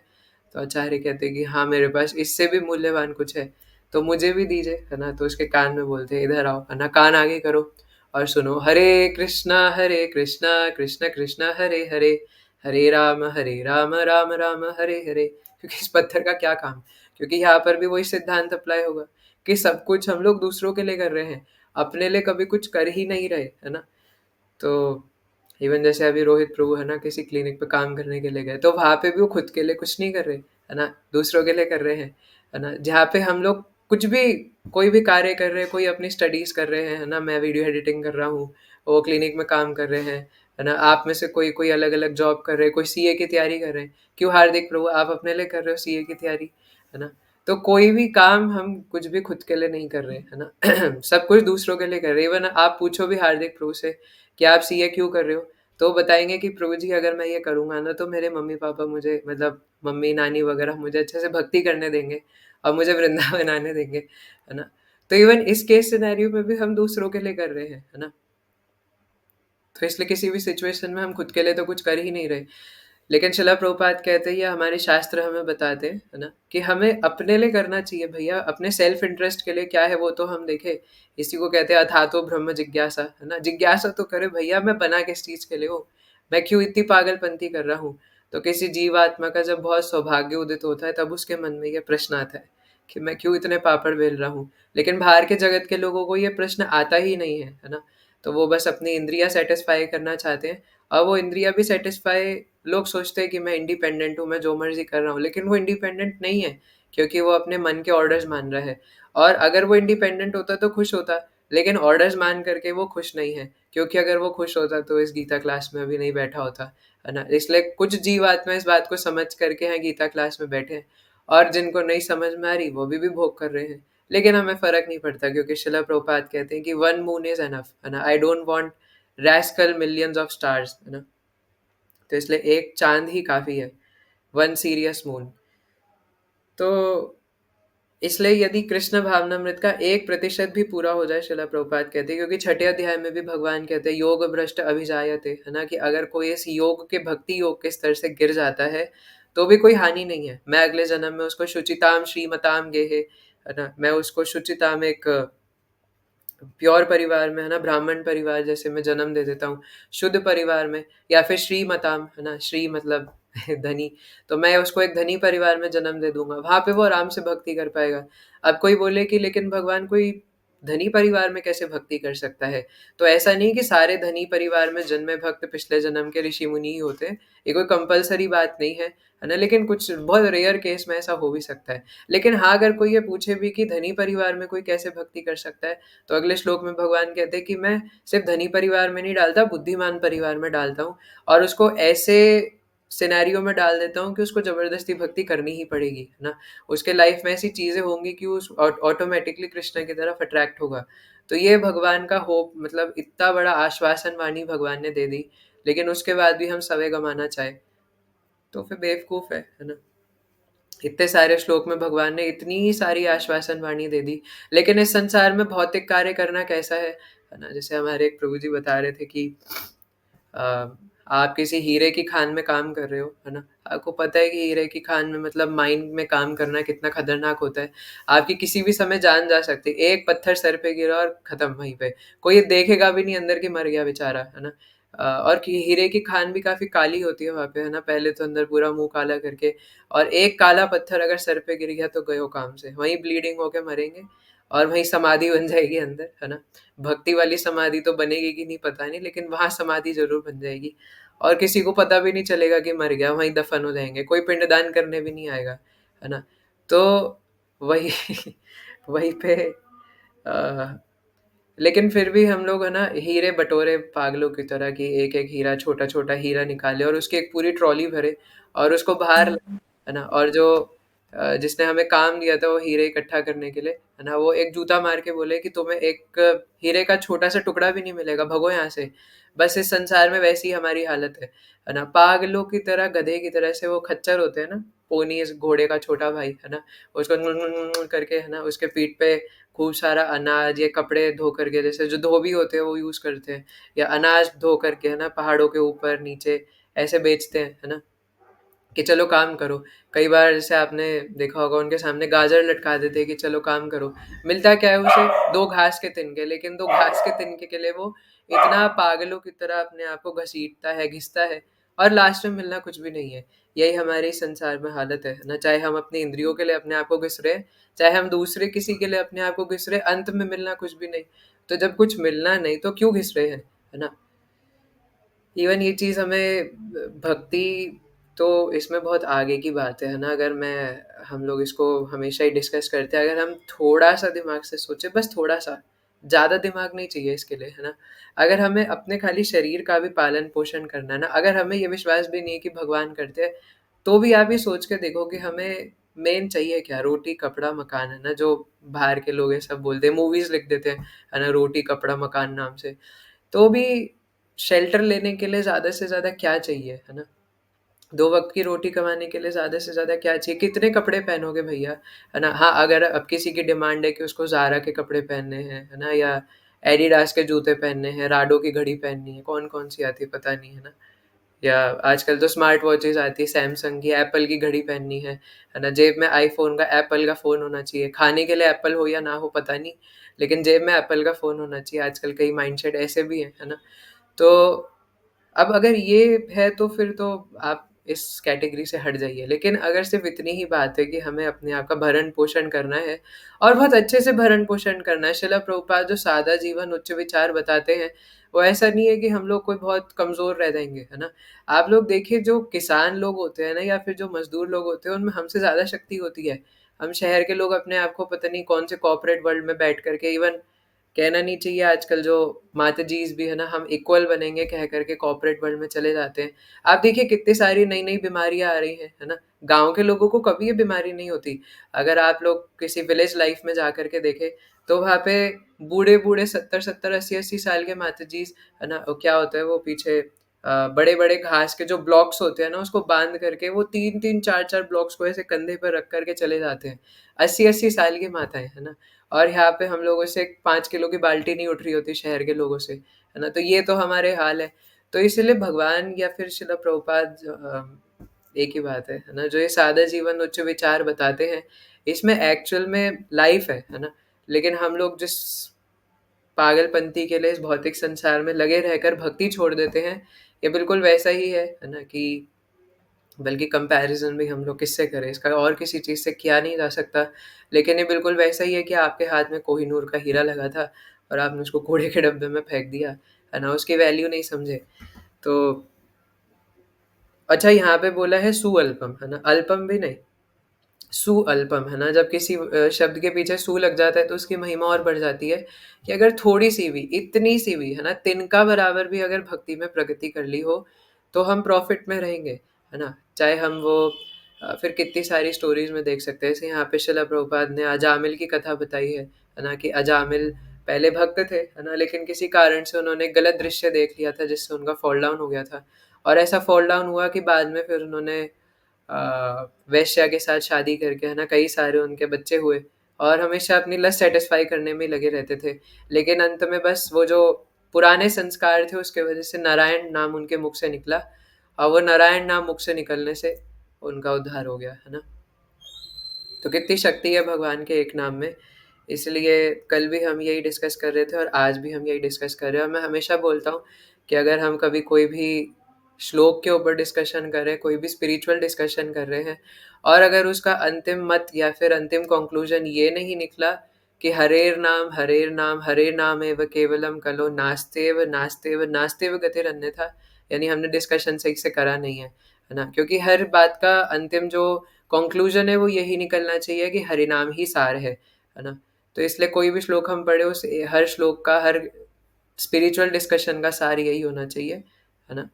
तो आचार्य कहते हैं कि हाँ, मेरे पास इससे भी मूल्यवान कुछ है, तो मुझे भी दीजिए, है ना? तो उसके कान में बोलते हैं, इधर आओ, है ना? कान आगे करो और सुनो, हरे कृष्णा कृष्ण कृष्ण हरे हरे, हरे राम राम राम हरे हरे। क्योंकि इस पत्थर का क्या काम? क्योंकि यहाँ पर भी वही सिद्धांत अप्लाई होगा कि सब कुछ हम लोग दूसरों के लिए कर रहे हैं, अपने लिए कभी कुछ कर ही नहीं रहे, है ना? तो इवन जैसे अभी रोहित प्रभु है ना किसी क्लिनिक पे काम करने के लिए गए, तो वहाँ पे भी वो खुद के लिए कुछ नहीं कर रहे, है ना? दूसरों के लिए कर रहे हैं, है ना? जहाँ पे हम लोग कुछ भी, कोई भी कार्य कर रहे हैं, कोई अपनी स्टडीज़ कर रहे हैं, है ना? मैं वीडियो एडिटिंग कर रहा हूँ, वो क्लिनिक में काम कर रहे हैं, है ना? आप में से कोई कोई अलग-अलग जॉब कर रहे हैं, कोई सीए की तैयारी कर रहे हैं। क्यों हार्दिक प्रभु आप अपने लिए कर रहे हो सीए की तैयारी, है ना? तो कोई भी काम हम कुछ भी खुद के लिए नहीं कर रहे, है ना? सब कुछ दूसरों के लिए कर रहे हैं। इवन आप पूछो भी हार्दिक प्रभु से कि आप सीए क्यों कर रहे हो? तो वो बताएँगे कि प्रभु जी अगर मैं ये करूँगा ना तो मेरे मम्मी-पापा मुझे, मतलब मम्मी-नानी वग़ैरह मुझे अच्छे से भक्ति करने देंगे और मुझे वृंदावन आने देंगे, है ना? तो इवन इस केस सिनेरियो में भी हम दूसरों के लिए कर रहे हैं, है ना? तो इसलिए किसी भी सिचुएशन में हम खुद के लिए तो कुछ कर ही नहीं रहे। लेकिन शिला प्रभुपाद कहते हैं, या हमारे शास्त्र हमें बताते हैं, है ना? कि हमें अपने लिए करना चाहिए भैया, अपने सेल्फ इंटरेस्ट के लिए क्या है वो तो हम देखें। इसी को कहते हैं अथातो ब्रह्म जिज्ञासा, है ना? जिज्ञासा तो करे भैया, मैं बना किस चीज़ के लिए हूँ? मैं क्यों इतनी पागलपंती कर रहा हूँ? तो किसी जीवात्मा का जब बहुत सौभाग्य उदित होता है तब उसके मन में ये प्रश्न आता है कि मैं क्यों इतने पापड़ बेल रहा हूँ? लेकिन बाहर के जगत के लोगों को ये प्रश्न आता ही नहीं है ना? तो वो बस अपनी इंद्रियाँ सैटिस्फाई करना चाहते हैं और वो इंद्रियाँ भी सैटिस्फाई, लोग सोचते हैं कि मैं इंडिपेंडेंट हूँ, मैं जो मर्ज़ी कर रहा हूँ, लेकिन वो इंडिपेंडेंट नहीं है, क्योंकि वो अपने मन के ऑर्डर्स मान रहा है। और अगर वो इंडिपेंडेंट होता तो खुश होता, लेकिन ऑर्डर्स मान करके वो खुश नहीं है, क्योंकि अगर वो खुश होता तो इस गीता क्लास में अभी नहीं बैठा होता, है ना? इसलिए कुछ जीवात्मा इस बात को समझ करके हैं गीता क्लास में बैठे हैं, और जिनको नहीं समझ में आ रही वो भी भोग कर रहे हैं। लेकिन हमें फ़र्क नहीं पड़ता, क्योंकि शिला प्रभुपाद कहते हैं कि वन मून इज़ एनफ, है ना? I don't want rascal millions of stars, है ना? तो इसलिए एक चाँद ही काफ़ी है, वन सीरियस मून। तो इसलिए यदि कृष्ण भावनामृत का 1% भी पूरा हो जाए, शिला प्रभुपाद कहते हैं, क्योंकि छठे अध्याय में भी भगवान कहते हैं योग भ्रष्ट अभिजायते, है ना? कि अगर कोई इस योग के, भक्ति योग के स्तर से गिर जाता है तो भी कोई हानि नहीं है। मैं अगले जन्म में उसको शुचिताम श्रीमताम गेहे, है ना? मैं उसको शुचिताम, एक प्योर परिवार में, है ना, ब्राह्मण परिवार जैसे मैं जन्म दे देता हूँ, शुद्ध परिवार में, या फिर श्रीमताम, है ना, श्री मतलब धनी, तो मैं उसको एक धनी परिवार में जन्म दे दूंगा, वहां पे वो आराम से भक्ति कर पाएगा। अब कोई बोले कि लेकिन भगवान कोई धनी परिवार में कैसे भक्ति कर सकता है? तो ऐसा नहीं कि सारे धनी परिवार में जन्मे भक्त पिछले जन्म के ऋषि मुनि ही होते हैं, ये कोई कंपलसरी बात नहीं है ना? लेकिन कुछ बहुत रेयर केस में ऐसा हो भी सकता है। लेकिन हाँ, अगर कोई ये पूछे भी कि धनी परिवार में कोई कैसे भक्ति कर सकता है, तो अगले श्लोक में भगवान कहते हैं कि मैं सिर्फ धनी परिवार में नहीं डालता, बुद्धिमान परिवार में डालता हूँ, और उसको ऐसे सिनेरियो में डाल देता हूँ कि उसको जबरदस्ती भक्ति करनी ही पड़ेगी, है ना? उसके लाइफ में ऐसी चीजें होंगी कि उस ऑटोमेटिकली कृष्ण की तरफ अट्रैक्ट होगा। तो ये भगवान का होप, मतलब इतना बड़ा आश्वासन वाणी भगवान ने दे दी, लेकिन उसके बाद भी हम सवे गमाना चाहे तो फिर बेवकूफ है ना? इतने सारे श्लोक में भगवान ने इतनी सारी आश्वासन वाणी दे दी, लेकिन इस संसार में भौतिक कार्य करना कैसा है ना? जैसे हमारे एक प्रभु जी बता रहे थे कि अ, आप किसी हीरे की खान में काम कर रहे हो, है ना? आपको पता है कि हीरे की खान में, मतलब माइन में काम करना कितना खतरनाक होता है। आपकी किसी भी समय जान जा सकती है, एक पत्थर सर पे गिरा और खत्म वहीं पे। कोई ये देखेगा भी नहीं अंदर कि मर गया बेचारा, है ना? और हीरे की खान भी काफ़ी काली होती है वहाँ पे, है ना? पहले तो अंदर पूरा मुँह काला करके, और एक काला पत्थर अगर सर पे गिर गया तो गयो काम से, वहीं ब्लीडिंग होके मरेंगे, और वहीं समाधि बन जाएगी अंदर, है ना? भक्ति वाली समाधि तो बनेगी कि नहीं पता नहीं, लेकिन वहाँ समाधि ज़रूर बन जाएगी, और किसी को पता भी नहीं चलेगा कि मर गया, वहीं दफन हो जाएँगे, कोई पिंडदान करने भी नहीं आएगा, है ना? तो वही वहीं पे अ, लेकिन फिर भी हम लोग, है ना, हीरे बटोरे पागलों की तरह, कि एक-एक हीरा, छोटा-छोटा हीरा निकाले और उसकी एक पूरी ट्रॉली भरे और उसको बाहर लाए, है ना? और जो जिसने हमें काम दिया था वो हीरे इकट्ठा करने के लिए, है ना? वो एक जूता मार के बोले कि तुम्हें एक हीरे का छोटा-सा टुकड़ा भी नहीं मिलेगा, भगो यहाँ से। बस इस संसार में वैसी हमारी हालत है ना? पागलों की तरह, गधे की तरह से, वो खच्चर होते हैं ना, पोनी इस घोड़े का छोटा भाई, है ना? उसको करके, है ना, उसके पीठ पे खूब सारा अनाज या कपड़े धो करके, जैसे जो धोबी होते हैं वो यूज़ करते हैं, या अनाज धो करके, है ना, पहाड़ों के ऊपर नीचे ऐसे बेचते हैं, है ना? कि चलो काम करो। कई बार जैसे आपने देखा होगा उनके सामने गाजर लटका देते हैं कि चलो काम करो। मिलता क्या है उसे? 2 घास के तिनके, लेकिन 2 घास के तिनके के लिए वो इतना पागलों की तरह अपने आप को घसीटता है, घिसता है, और लास्ट में मिलना कुछ भी नहीं है। यही हमारी संसार में हालत है ना? चाहे हम अपनी इंद्रियों के लिए अपने आप को घिस रहे हैं, चाहे हम दूसरे किसी के लिए अपने आप को घिस रहे हैं, अंत में मिलना कुछ भी नहीं। तो जब कुछ मिलना नहीं तो क्यों घिस रहे हैं? है ना? इवन ये चीज़ हमें, भक्ति तो इसमें बहुत आगे की बात है ना? अगर मैं हम लोग इसको हमेशा ही डिस्कस करते हैं, अगर हम थोड़ा-सा दिमाग से सोचें, बस थोड़ा-सा, ज़्यादा दिमाग नहीं चाहिए इसके लिए, है ना? अगर हमें अपने खाली शरीर का भी पालन-पोषण करना है ना, अगर हमें ये विश्वास भी नहीं है कि भगवान करते हैं, तो भी आप ये सोच के देखो कि हमें मेन चाहिए क्या? रोटी, कपड़ा, मकान, है ना? जो बाहर के लोग ये सब बोलते हैं, मूवीज़ लिख देते हैं, है ना? रोटी, कपड़ा, मकान नाम से। तो भी शेल्टर लेने के लिए ज़्यादा से ज़्यादा क्या चाहिए, है ना? 2 वक़्त की रोटी कमाने के लिए ज़्यादा से ज़्यादा क्या चाहिए? कितने कपड़े पहनोगे भैया, है ना? हाँ, अगर अब किसी की डिमांड है कि उसको ज़ारा के कपड़े पहनने हैं, है ना? या एडिडास के जूते पहनने हैं, राडो की घड़ी पहननी है, कौन-कौन सी आती है पता नहीं, है ना? या आजकल तो स्मार्ट वॉचेज़ आती है, सैमसंग की, एप्पल की घड़ी पहननी है ना? जेब में आईफ़ोन का, एप्पल का फ़ोन होना चाहिए। खाने के लिए एप्पल हो या ना हो पता नहीं, लेकिन जेब में एप्पल का फ़ोन होना चाहिए। आजकल कई माइंडसेट ऐसे भी हैं, है ना? तो अब अगर ये है तो फिर तो आप इस कैटेगरी से हट जाइए। लेकिन अगर सिर्फ़ इतनी ही बात है कि हमें अपने आप का भरण-पोषण करना है और बहुत अच्छे से भरण-पोषण करना है, शिला प्रभुपाद जो सादा जीवन उच्च विचार बताते हैं, वो ऐसा नहीं है कि हम लोग कोई बहुत कमज़ोर रह जाएँगे, है ना? आप लोग देखिए जो किसान लोग होते हैं ना या फिर जो मज़दूर लोग होते हैं, उनमें हमसे ज़्यादा शक्ति होती है। हम शहर के लोग अपने आप को पता नहीं कौन से कॉर्पोरेट वर्ल्ड में बैठ कर के इवन कहना नहीं चाहिए आजकल जो माताजीज़ भी है ना, हम इक्वल बनेंगे कह कर के कॉर्पोरेट वर्ल्ड में चले जाते हैं। आप देखिए कितनी सारी नई-नई बीमारियाँ आ रही हैं, है ना? गाँव के लोगों को कभी ये बीमारी नहीं होती। अगर आप लोग किसी विलेज लाइफ़ में जा कर के देखें, तो वहाँ पे बूढ़े-बूढ़े 70-70, 80-80 साल के माताजीज़, है ना? क्या होता है वो पीछे बड़े-बड़े घास के जो ब्लॉक्स होते हैं ना, उसको बाँध करके वो 3-3, 4-4 ब्लॉक्स को ऐसे कंधे पर रख कर के चले जाते हैं। 80-80 साल की माताएँ, है ना? और यहाँ पे हम लोगों से 5 किलो की बाल्टी नहीं उठ रही होती शहर के लोगों से, है ना? तो ये तो हमारे हाल है। तो इसीलिए भगवान या फिर शिला प्रभुपाद एक ही बात है ना? जो ये सादा जीवन उच्च विचार बताते हैं, इसमें एक्चुअल में लाइफ़ है ना? लेकिन हम लोग जिस पागलपंती के लिए इस भौतिक संसार में लगे रहकर भक्ति छोड़ देते हैं, ये बिल्कुल वैसा ही है ना? कि बल्कि कंपैरिज़न भी हम लोग किससे करें? इसका और किसी चीज़ से किया नहीं जा सकता। लेकिन ये बिल्कुल वैसा ही है कि आपके हाथ में कोहिनूर का हीरा लगा था और आपने उसको कूड़े के डब्बे में फेंक दिया, है ना? उसकी वैल्यू नहीं समझे। तो अच्छा यहाँ पे बोला है सुअल्पम, है ना? अल्पम भी नहीं, सुअल्पम, है ना? जब किसी शब्द के पीछे सु लग जाता है तो उसकी महिमा और बढ़ जाती है कि अगर थोड़ी-सी भी, इतनी-सी भी, है ना? तिनका बराबर भी अगर भक्ति में प्रगति कर ली हो, तो हम प्रॉफ़िट में रहेंगे, है ना? चाहे हम वो फिर कितनी सारी स्टोरीज़ में देख सकते हैं। जैसे यहाँ पे शिला प्रभुपाद ने अजामिल की कथा बताई है ना? कि अजामिल पहले भक्त थे, है ना? लेकिन किसी कारण से उन्होंने गलत दृश्य देख लिया था जिससे उनका फ़ॉल डाउन हो गया था। और ऐसा फ़ॉल डाउन हुआ कि बाद में फिर उन्होंने वेश्या के साथ शादी करके, है ना, कई सारे उनके बच्चे हुए और हमेशा अपनी लस्ट सैटिस्फाई करने में ही लगे रहते थे। लेकिन अंत में बस वो जो पुराने संस्कार थे उसके वजह से नारायण नाम उनके मुख से निकला और वो नारायण नाम मुख से निकलने से उनका उद्धार हो गया, है ना? तो कितनी शक्ति है भगवान के एक नाम में। इसलिए कल भी हम यही डिस्कस कर रहे थे और आज भी हम यही डिस्कस कर रहे हैं और मैं हमेशा बोलता हूँ कि अगर हम कभी कोई भी श्लोक के ऊपर डिस्कशन कर रहे हैं, कोई भी स्पिरिचुअल डिस्कशन कर रहे हैं और अगर उसका अंतिम मत या फिर अंतिम कंक्लूजन ये नहीं निकला कि हरेर नाम एव केवलम कलो नास्तेव नास्तेव नास्तेव गतिरन्यथा, यानी हमने डिस्कशन सही से करा नहीं है ना? क्योंकि हर बात का अंतिम जो कंक्लूजन है वो यही निकलना चाहिए कि हरिनाम ही सार है ना? तो इसलिए कोई भी श्लोक हम पढ़े उस हर श्लोक का, हर स्पिरिचुअल डिस्कशन का सार यही होना चाहिए, है ना?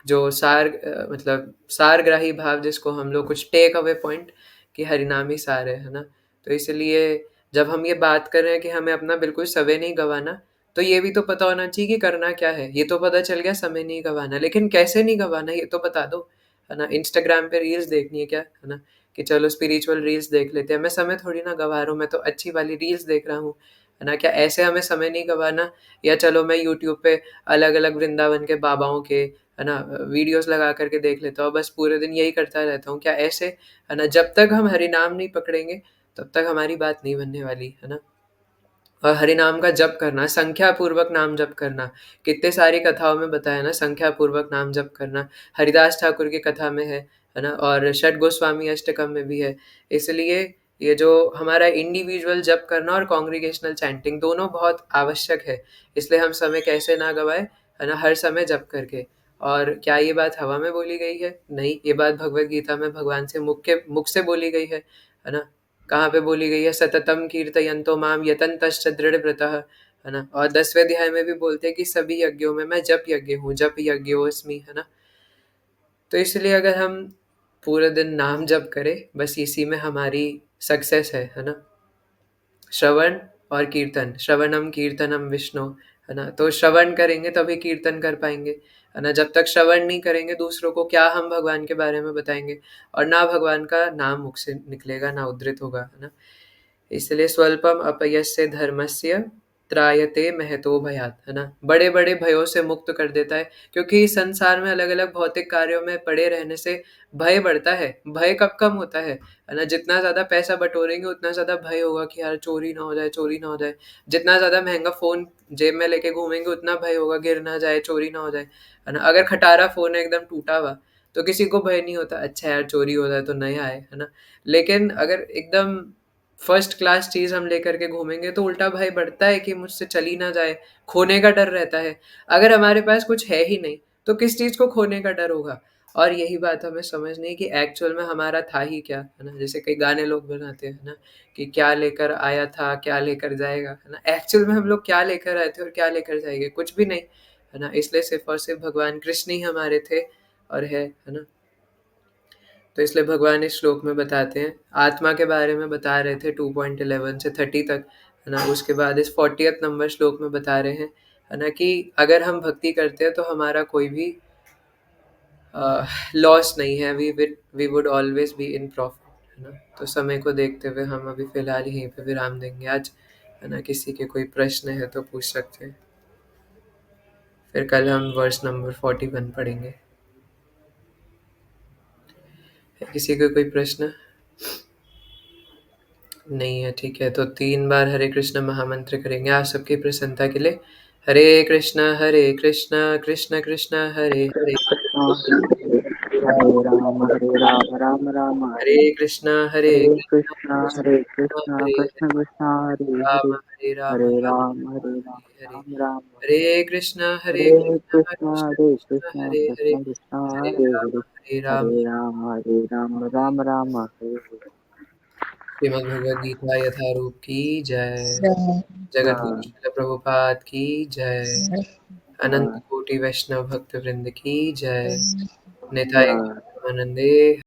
जो सार मतलब सारग्राही भाव जिसको हम लोग कुछ टेक अवे पॉइंट कि हरिनाम ही सार है ना? तो इसलिए जब हम ये बात कर रहे हैं कि हमें अपना बिल्कुल समय नहीं गँवाना, तो ये भी तो पता होना चाहिए कि करना क्या है। ये तो पता चल गया समय नहीं गँवाना, लेकिन कैसे नहीं गँवाना ये तो बता दो, है ना? इंस्टाग्राम पे रील्स देखनी है क्या, है ना? कि चलो स्पिरिचुअल रील्स देख लेते हैं। मैं समय थोड़ी ना गँवा रहा हूँ, मैं तो अच्छी वाली रील्स देख रहा हूँ, है ना? क्या ऐसे हमें समय नहीं गँवाना या चलो मैं यूट्यूब पे अलग-अलग वृंदावन के बाबाओं के, है ना, वीडियोज़ लगा कर के देख लेता हूँ, बस पूरे दिन यही करता रहता हूँ। क्या ऐसे, है ना, जब तक हम हरि नाम नहीं पकड़ेंगे, तब तक हमारी बात नहीं बनने वाली, है ना? और हरि नाम का जप करना, संख्या पूर्वक नाम जप करना, कितने सारी कथाओं में बताया ना संख्या पूर्वक नाम जप करना, हरिदास ठाकुर की कथा में है ना? और षट गोस्वामी अष्टकम में भी है। इसलिए ये जो हमारा इंडिविजुअल जप करना और कांग्रीगेशनल चैंटिंग दोनों बहुत आवश्यक है। इसलिए हम समय कैसे ना गँवाएँ, है ना? हर समय जप करके। और क्या ये बात हवा में बोली गई है? नहीं, ये बात भगवद गीता में भगवान से मुख से बोली गई है ना? कहाँ पे बोली गई है? सततम कीर्तयन्तो माम यतन्तश्च दृढ़व्रतः, है ना? और 10वें अध्याय में भी बोलते हैं कि सभी यज्ञों में मैं जप यज्ञ हूँ, जप यज्ञोऽस्मि, है ना? तो इसलिए अगर हम पूरे दिन नाम जप करें, बस इसी में हमारी सक्सेस है ना? श्रवण और कीर्तन, श्रवणम कीर्तनम विष्णु, है ना? तो श्रवण करेंगे तभी कीर्तन कर पाएँगे, है ना? जब तक श्रवण नहीं करेंगे दूसरों को क्या हम भगवान के बारे में बताएँगे और ना भगवान का नाम मुख से निकलेगा, ना उद्धृत होगा, है ना? इसलिए स्वल्पम अपयस्य धर्मस्य त्रायते महतो भयात्, है ना? बड़े-बड़े भयों से मुक्त कर देता है क्योंकि इस संसार में अलग-अलग भौतिक कार्यों में पड़े रहने से भय बढ़ता है। भय कब कम होता है ना? जितना ज़्यादा पैसा बटोरेंगे उतना ज़्यादा भय होगा कि यार चोरी ना हो जाए, चोरी ना हो जाए। जितना ज़्यादा महँगा फ़ोन जेब में लेके घूमेंगे उतना भय होगा गिर ना जाए, चोरी ना हो जाए, है ना? अगर खटारा फ़ोन है एकदम टूटा हुआ, तो किसी को भय नहीं होता, अच्छा यार चोरी हो रहा है तो नया है ना। लेकिन अगर एकदम फर्स्ट क्लास चीज़ हम लेकर के घूमेंगे तो उल्टा भय बढ़ता है कि मुझसे चली ना जाए, खोने का डर रहता है। अगर हमारे पास कुछ है ही नहीं तो किस चीज़ को खोने का डर होगा। और यही बात हमें समझनी है कि एक्चुअल में हमारा था ही क्या, है ना। जैसे कई गाने लोग बनाते हैं ना कि क्या लेकर आया था क्या लेकर जाएगा, है ना। एक्चुअल में हम लोग क्या लेकर आए थे और क्या लेकर जाएंगे, कुछ भी नहीं, है ना। इसलिए सिर्फ और सिर्फ भगवान कृष्ण ही हमारे थे और है ना। तो इसलिए भगवान इस श्लोक में बताते हैं, आत्मा के बारे में बता रहे थे 2.11 से 30 तक, है ना। उसके बाद इस 40th नंबर श्लोक में बता रहे हैं, है ना, कि अगर हम भक्ति करते हैं तो हमारा कोई भी लॉस नहीं है, we would always be in profit, है ना। तो समय को देखते हुए हम अभी फिलहाल यहीं पे विराम देंगे आज, है ना। किसी के कोई प्रश्न है तो पूछ सकते हैं, फिर कल हम वर्स नंबर 41 पढ़ेंगे। है किसी का कोई प्रश्न? नहीं है, ठीक है। तो 3 बार हरे कृष्ण महामंत्र करेंगे आप सबकी प्रसन्नता के लिए। हरे कृष्ण कृष्ण कृष्ण हरे हरे, हरे राम राम राम हरे कृष्ण हरे कृष्ण कृष्ण कृष्णा हरे कृष्ण हरे, कृष्णा हरे राम हरे हरे राम हरे राम राम हरे हरे। राम राम हरे कृष्ण हरे कृष्ण हरे कृष्ण कृष्णा हरे हरे, कृष्ण कृष्णा हरे हरे राम हरे हरे राम हरे राम राम राम हरे हरे। श्रीमद् भगवद गीता यथारूप की जय। जगत गुरु हाँ, श्रील प्रभुपाद की जय। अनंत हाँ, कोटि वैष्णव भक्त वृंद की जय। निताय हाँ। गौर आनंदे।